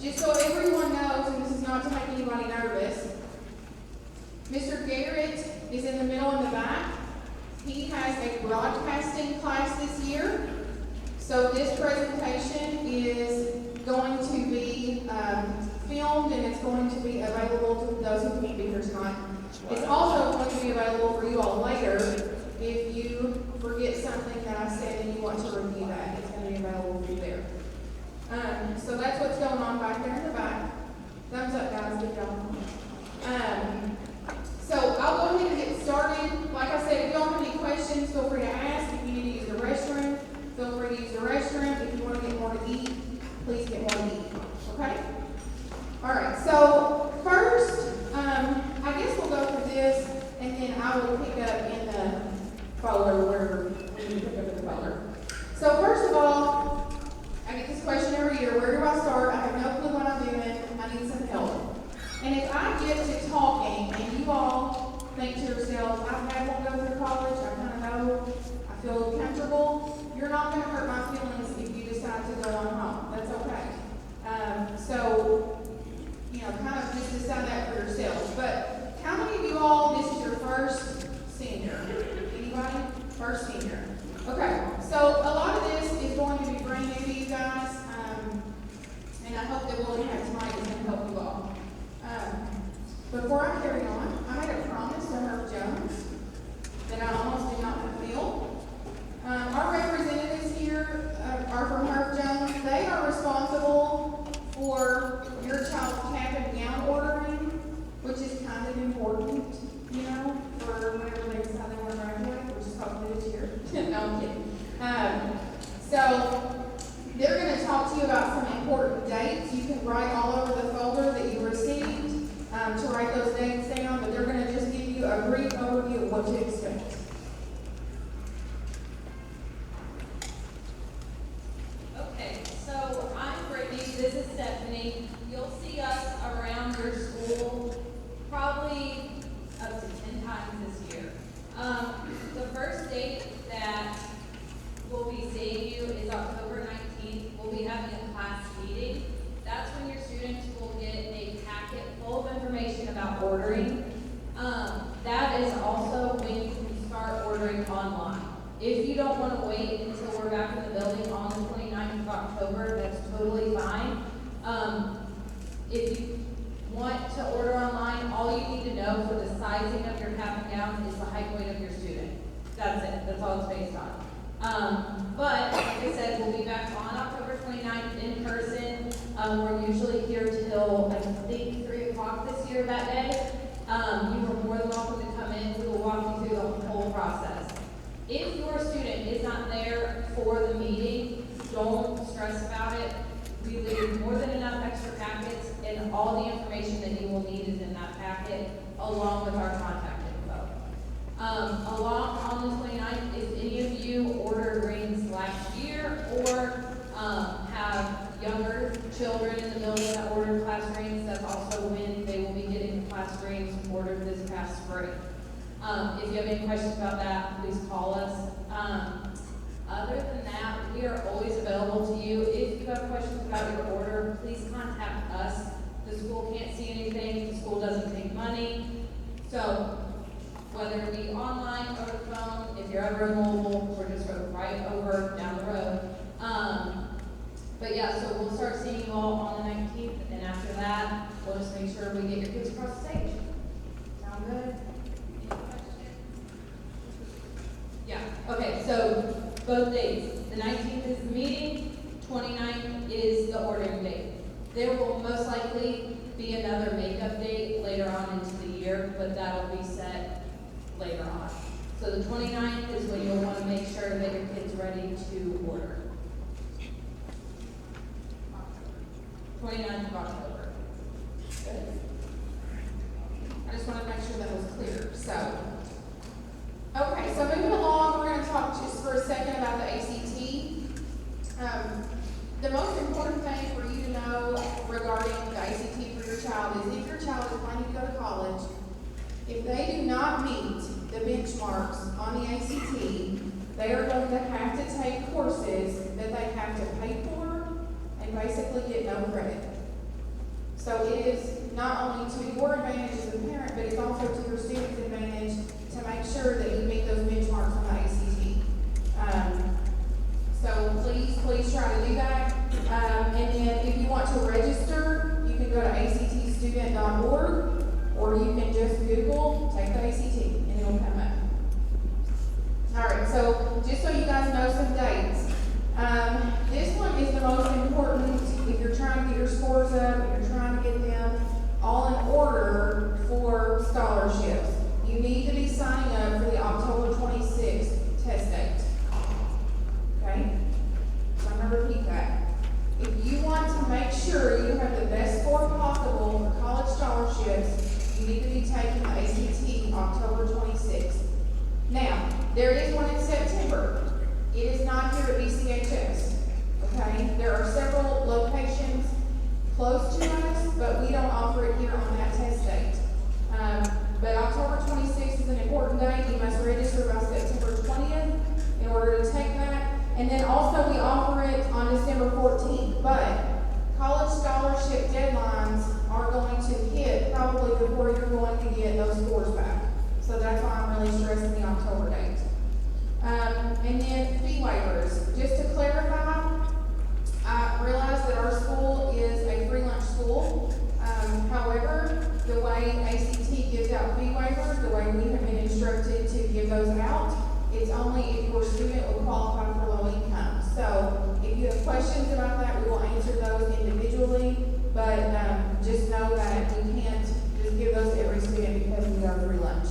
just so everyone knows, and this is not to make anybody nervous, Mr. Garrett is in the middle in the back. He has a broadcasting class this year. So this presentation is going to be filmed, and it's going to be available to those who can't be here tonight. It's also going to be available for you all later if you forget something that I said and you want to review that. It's going to be available for you there. So that's what's going on back there in the back. Thumbs up, guys. Good job. So I'll go ahead and get started. Like I said, if you all have any questions, feel free to ask. If you need to use the restroom, feel free to use the restroom. If you want to get more to eat, please get more to eat. Okay? All right. So first, I guess we'll go through this, and then I will pick up in the folder wherever we need to pick up in the folder. So first of all, I get this question every year: where do I start? I have no clue what I'm doing. I need some help. And if I get to talking and you all think to yourselves, I've had one go through college, I kind of know, I feel comfortable, you're not going to hurt my feelings if you decide to go on home. That's okay. So, kind of just decide that for yourselves. But how many of you all, this is your first senior? Anybody? First senior. Okay, so a lot of this is going to be brand new to you guys, and I hope that what we have tonight is going to help you all. Before I carry on, I made a promise to Herb Jones that I almost did not fulfill. Our representatives here are from Herb Jones. They are responsible for your child's cap and gown ordering, which is kind of important, for whenever they decide they want to graduate, which is hopefully this year. No, I'm kidding. So they're going to talk to you about some important dates. You can write all over the folder that you received to write those dates down, but they're going to just give you a brief overview of what to expect. Okay, so I'm Brittany, this is Stephanie. You'll see us around your school probably up to 10 times this year. The first date that we'll be seeing you is October 19th. We'll be having a class meeting. That's when your students will get a packet full of information about ordering. That is also when you can start ordering online. If you don't want to wait until we're back in the building on the 29th of October, that's totally fine. If you want to order online, all you need to know for the sizing of your cap and gown is the height and weight of your student. That's it. That's all it's based on. But, like I said, we'll be back on October 29th in person. We're usually here till, I think, 3 o'clock this year that day. You are more than welcome to come in. We will walk you through the whole process. If your student is not there for the meeting, don't stress about it. We leave more than enough extra packets, and all the information that you will need is in that packet, along with our contact info. Along on the 29th, if any of you ordered rings last year or have younger children in the building that ordered class rings, that's also when they will be getting class rings ordered this past spring. If you have any questions about that, please call us. Other than that, we are always available to you. If you have questions about your order, please contact us. The school can't see anything. The school doesn't take money. So whether it be online, over the phone, if you're ever mobile, we're just right over down the road. But yeah, so we'll start seeing you all on the 19th, and after that, we'll just make sure we get your kids across the stage. Sound good? Any questions? Yeah, okay, so both dates. The 19th is the meeting, 29th is the ordering date. There will most likely be another makeup date later on into the year, but that'll be set later on. So the 29th is when you'll want to make sure that your kid's ready to order. 29th of October. Good. I just want to make sure that was clear. So, okay, so moving along, we're going to talk just for a second about the ACT. The most important thing for you to know regarding the ACT for your child is if your child is planning to go to college, if they do not meet the benchmarks on the ACT, they are going to have to take courses that they have to pay for and basically get no credit. So it is not only to your advantage as a parent, but it's also to your students' advantage to make sure that you meet those benchmarks on the ACT. So please try to do that. And then if you want to register, you can go to actstudent.org, or you can just Google, take the ACT, and it'll come up. All right, so just so you guys know some dates. This one is the most important if you're trying to get your scores up, if you're trying to get them all in order for scholarships. You need to be signing up for the October 26th test date. Okay? So I'm going to repeat that. If you want to make sure you have the best score possible for college scholarships, you need to be taking the ACT October 26th. Now, there is one in September. It is not here at BCHS. Okay? There are several locations close to us, but we don't offer it here on that test date. But October 26th is an important date. You must register by September 20th in order to take that. And then also we offer it on December 14th. But college scholarship deadlines are going to hit probably before you're going to get those scores back. So that's why I'm really stressing the October date. And then fee waivers. Just to clarify, I realize that our school is a free lunch school. However, the way ACT gives out fee waivers, the way we have been instructed to give those out, it's only if your student will qualify for low income. So if you have questions about that, we will answer those individually, but just know that we can't just give those to every student because we are free lunch.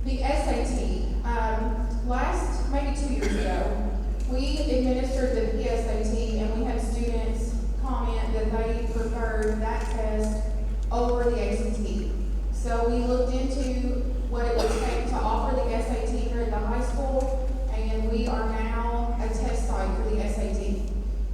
The SAT, maybe 2 years ago, we administered the PSAT, and we had students comment that they preferred that test over the ACT. So we looked into what it would take to offer the SAT here at the high school, and we are now a test site for the SAT.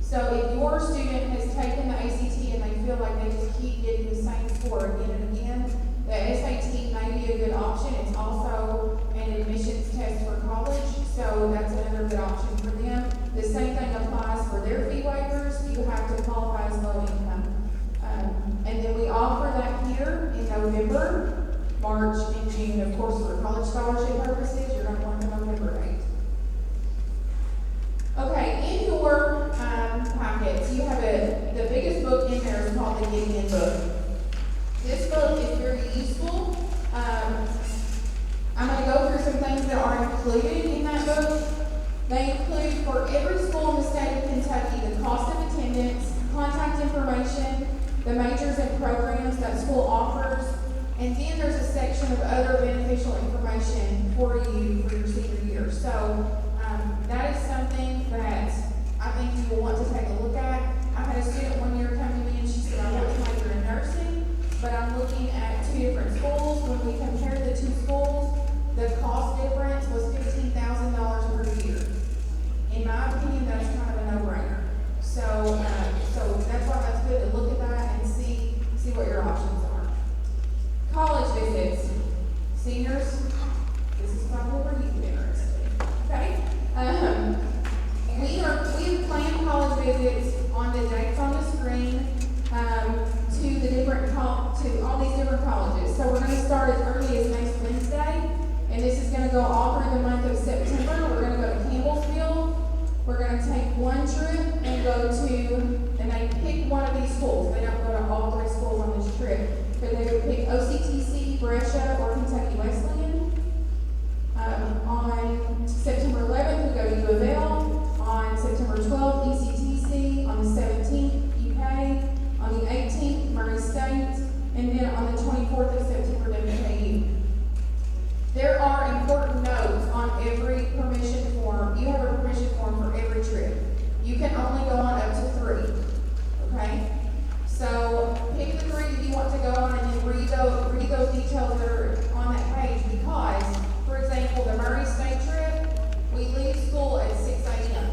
So if your student has taken the ACT and they feel like they just keep getting the same score again and again, the SAT may be a good option. It's also an admissions test for college, so that's another good option for them. The same thing applies for their fee waivers. You have to qualify as low income. And then we offer that here in November, March, and June. Of course, for college scholarship purposes, you're going to want the November date. Okay, in your packets, you have the biggest book in there is called the Getting In book. This book is very useful. I'm going to go through some things that are included in that book. They include, for every school in the state of Kentucky, the cost of attendance, contact information, the majors and programs that school offers, and then there's a section of other beneficial information for you for your senior year. So that is something that I think you will want to take a look at. I had a student one year come to me and she said, I want to major in nursing, but I'm looking at two different schools. When we compared the two schools, the cost difference was $15,000 per year. In my opinion, that's kind of a no-brainer. So that's why that's good to look at that and see what your options are. College visits. Seniors, this is probably where you get interested. Okay? We have planned college visits on the dates on the screen to all these different colleges. So we're going to start as early as next Wednesday, and this is going to go all through the month of September. We're going to go to Campbellsville. We're going to take one trip and they pick one of these schools. They don't go to all three schools on this trip, but they would pick OCTC, Brescia, or Kentucky Wesleyan. On September 11th, we go to U of L. On September 12th, ECTC. On the 17th, UK. On the 18th, Murray State. And then on the 24th of September, WKU. There are important notes on every permission form. You have a permission form for every trip. You can only go on up to 3. Okay? So pick the 3 that you want to go on and then read those details that are on that page, because, for example, the Murray State trip, we leave school at 6 a.m.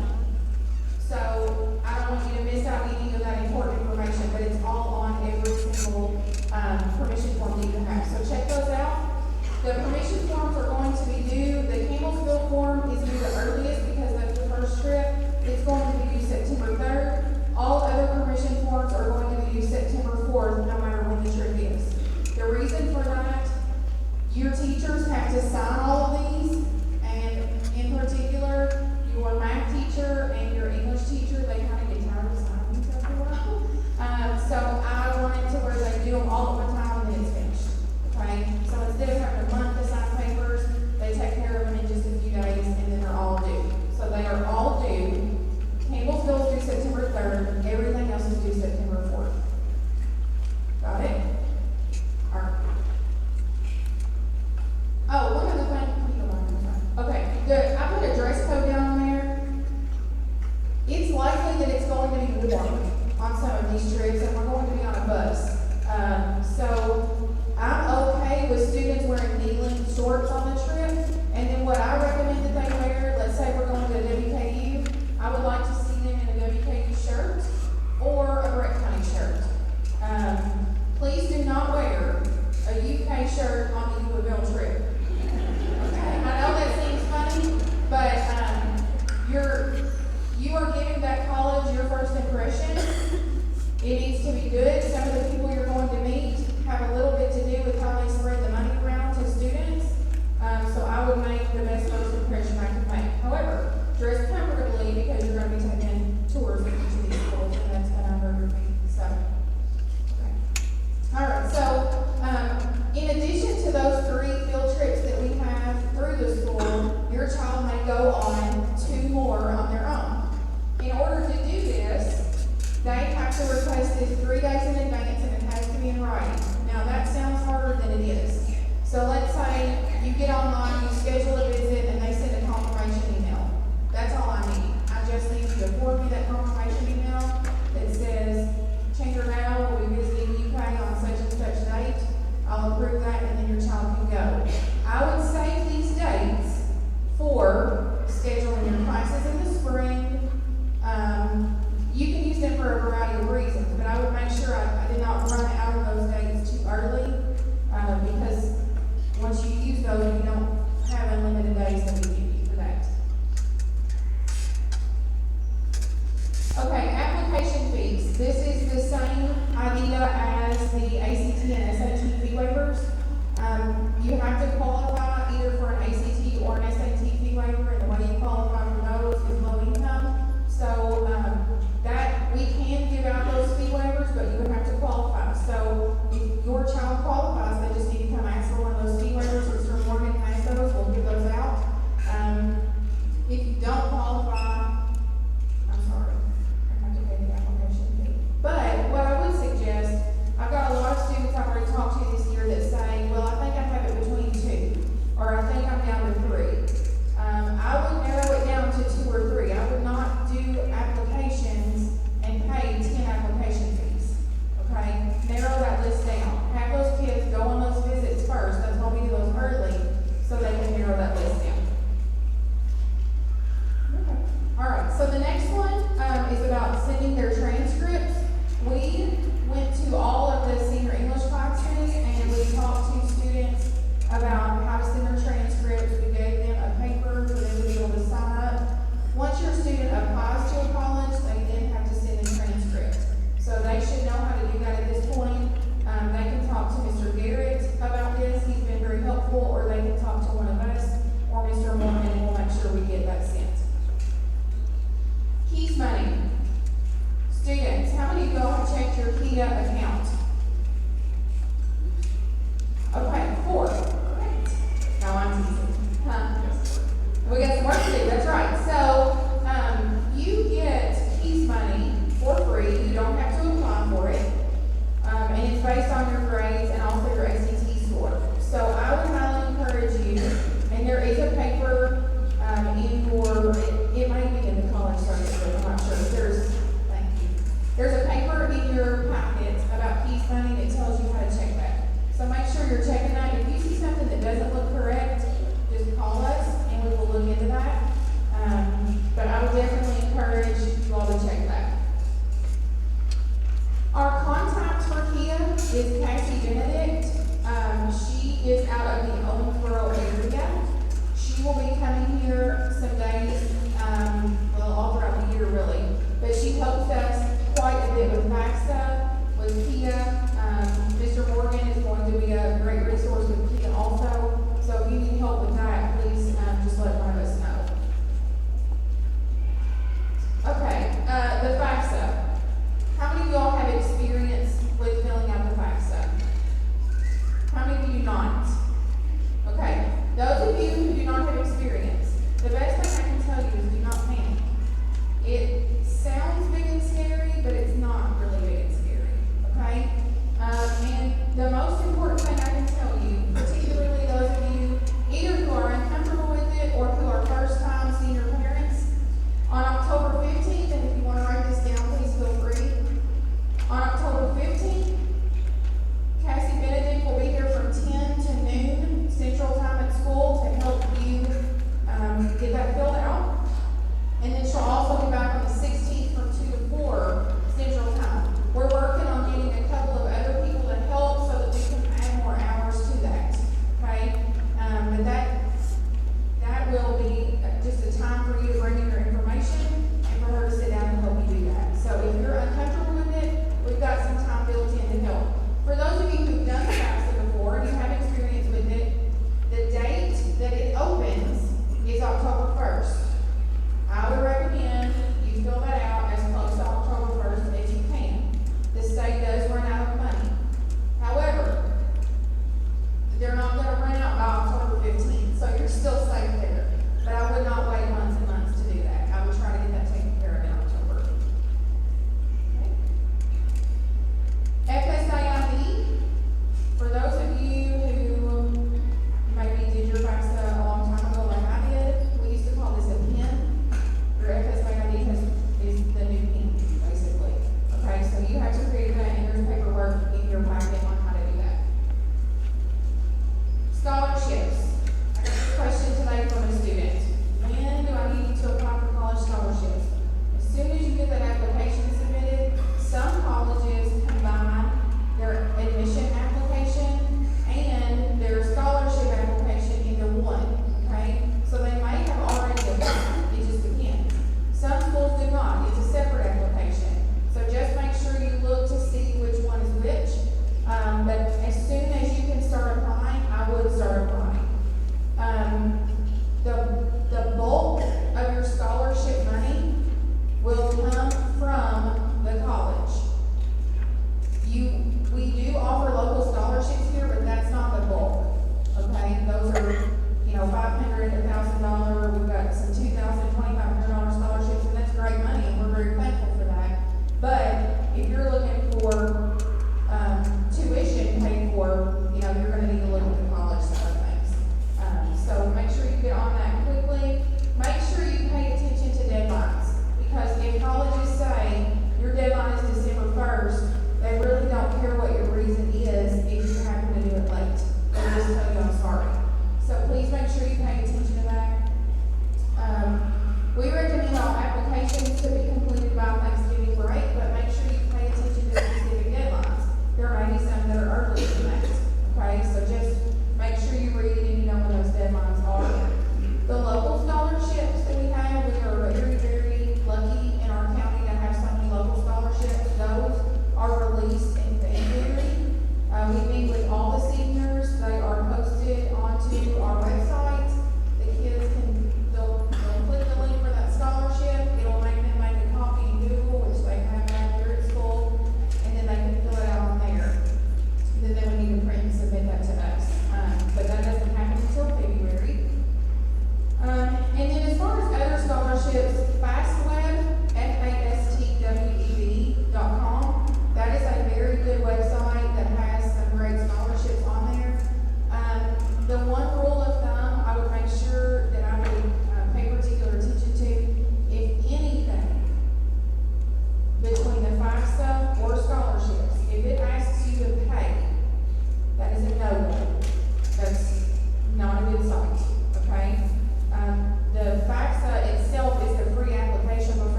So I don't want you to miss out any of that important information, but it's all on every single permission form that you have. So check those out. The permission forms are going to be due. The Campbellsville form is due the earliest because that's the first trip. It's going to be due September 3rd. All other permission forms are going to be due September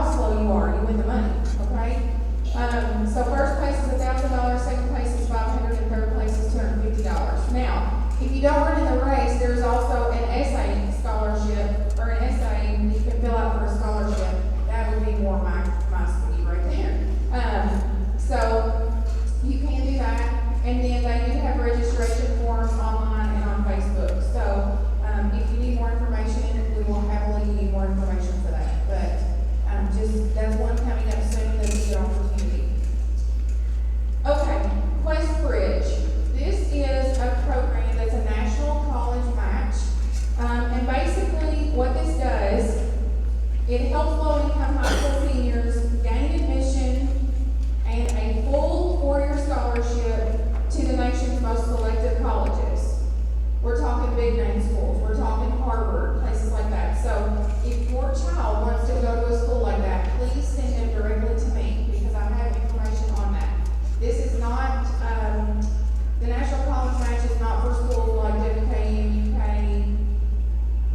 how slow you are, you win the money, okay? So first place is $1,000, second place is $500, and third place is $250. Now, if you don't run in the race, there's also an essay scholarship, or an essay you can fill out for a scholarship. That would be more my speed right there. So you can do that, and then they do have registration forms online and on Facebook. So if you need more information, we will happily give you more information for that. But just that's one coming up soon. That's a good opportunity. Okay, Quest Bridge. This is a program that's a national college match, and basically what this does, it helps low-income high school seniors gain admission and a full four-year scholarship to the nation's most selective colleges. We're talking big name schools. We're talking Harvard, places like that. So if your child wants to go to a school like that, please send them directly to me because I have information on that. This is not, the National College Match is not for schools like WKU, UK,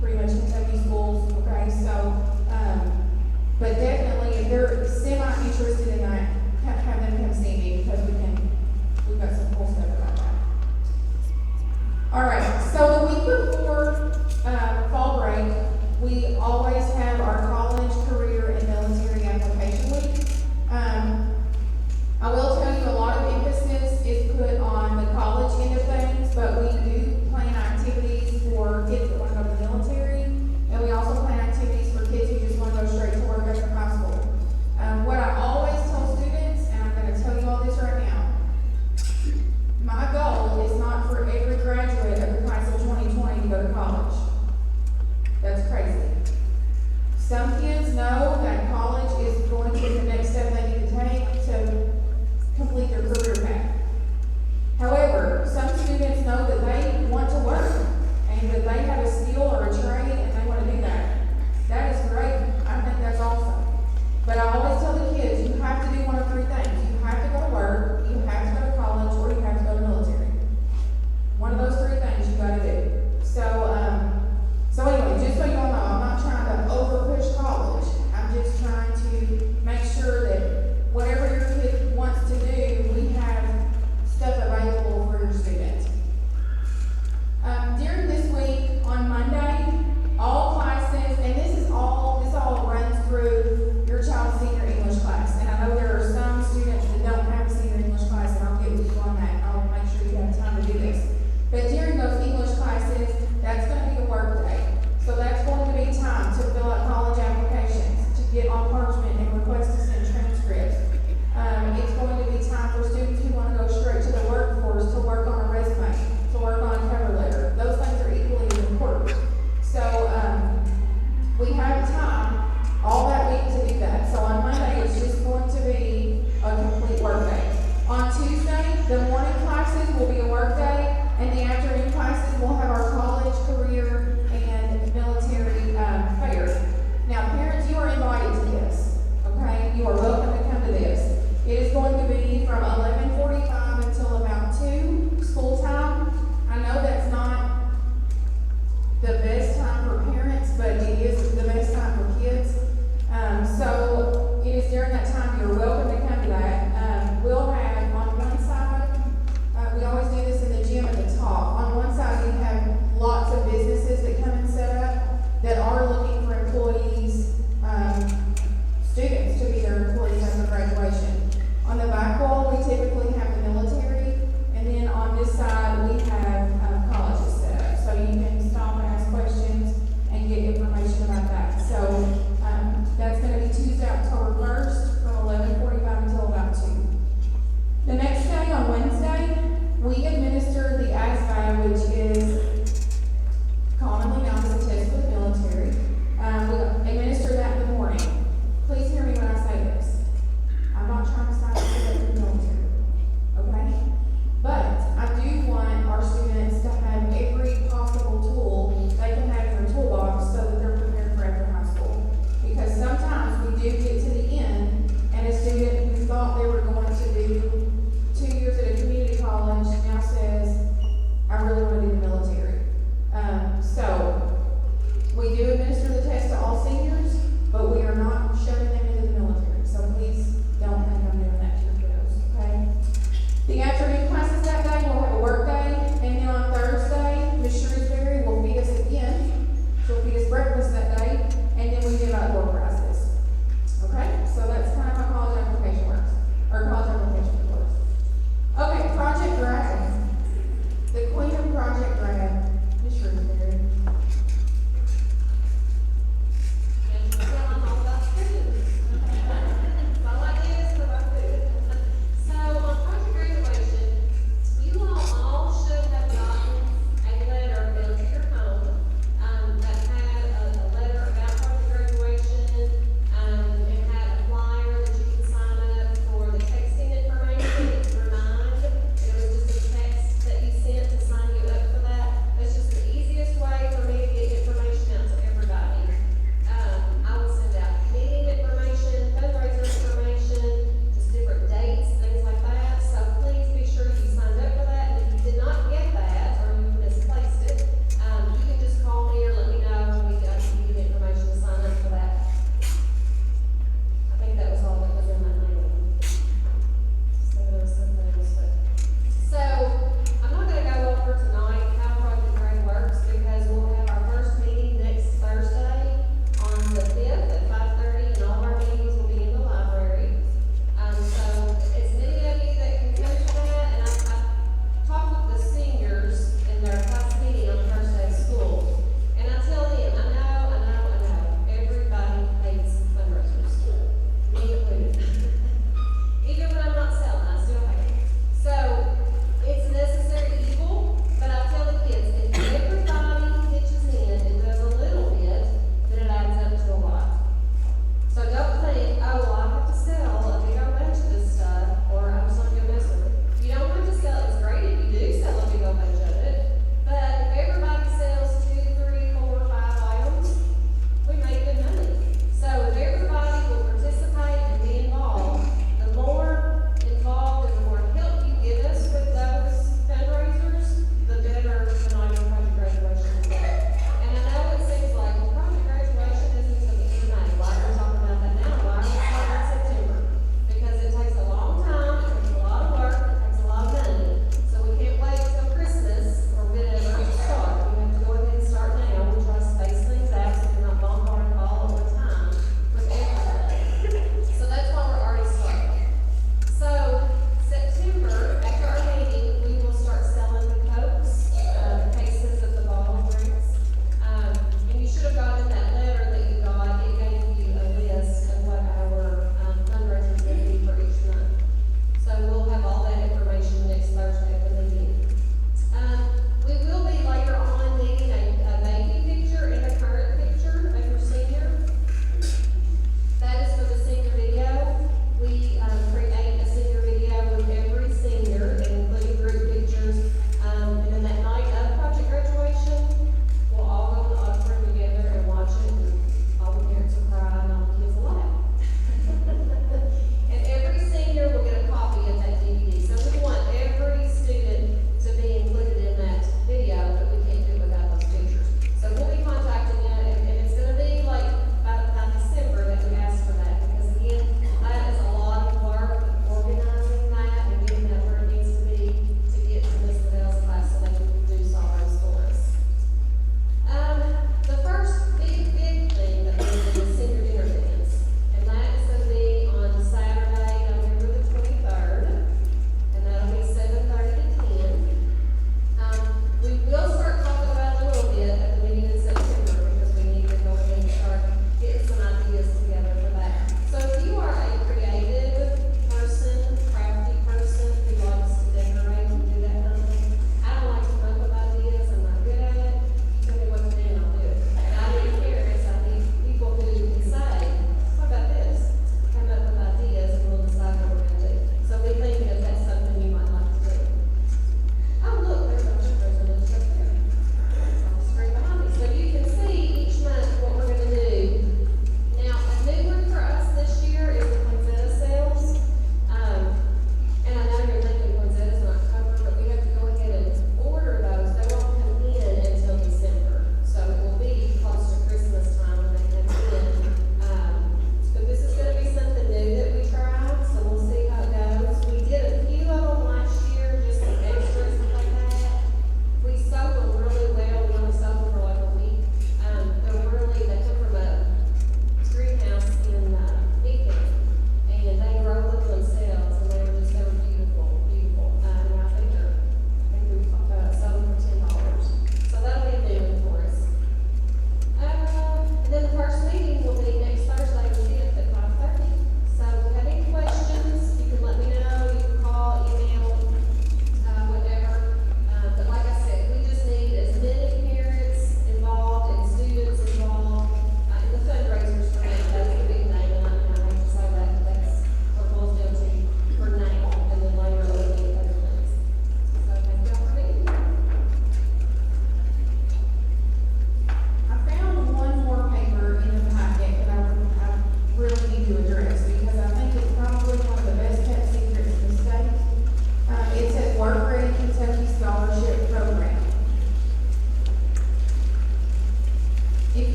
pretty much Kentucky schools, okay? So, but definitely if they're semi-interested in that, have them come see me because we've got some cool stuff about that. All right, so the week before fall break, we always have our college, career, and military application week. I will tell you a lot of emphasis is put on the college end of things, but we do plan activities for kids that want to go to the military, and we also plan activities for kids who just want to go straight to work after high school. What I always tell students, and I'm going to tell you all this right now, my goal is not for every graduate of the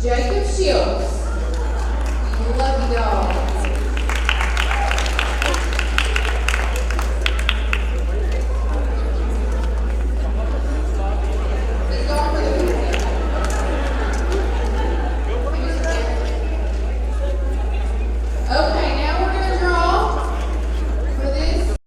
Jacob Shields. You lucky dog.